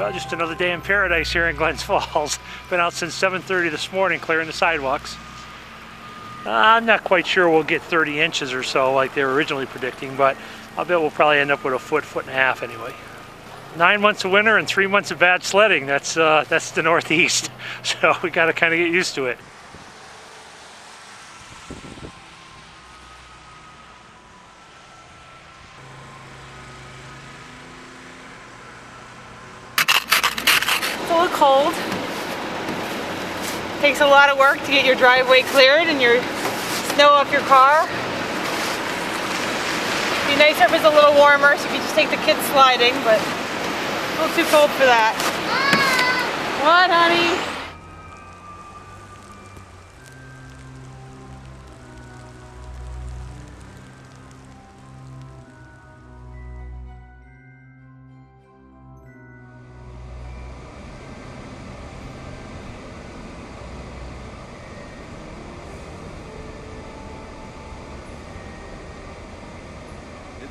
Well, just another day in paradise here in Glens Falls. Been out since 7:30 this morning clearing the sidewalks. I'm not quite sure we'll get 30 inches or so like they were originally predicting, but I'll bet we'll probably end up with a foot and a half anyway. 9 months of winter and 3 months of bad sledding. That's the Northeast, so we got to kind of get used to it. It's a little cold. Takes a lot of work to get your driveway cleared and your snow off your car. It'd be nicer if it was a little warmer so you could just take the kids sliding, but a little too cold for that. What, honey?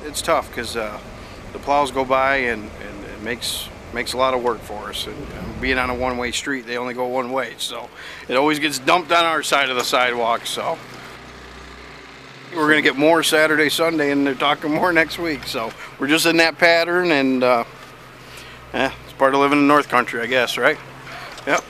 It's tough because the plows go by and it makes a lot of work for us. And being on a one-way street, they only go one way, so it always gets dumped on our side of the sidewalk. So we're gonna get more Saturday, Sunday, and they're talking more next week. So we're just in that pattern, and it's part of living in North Country, I guess, right? Yep.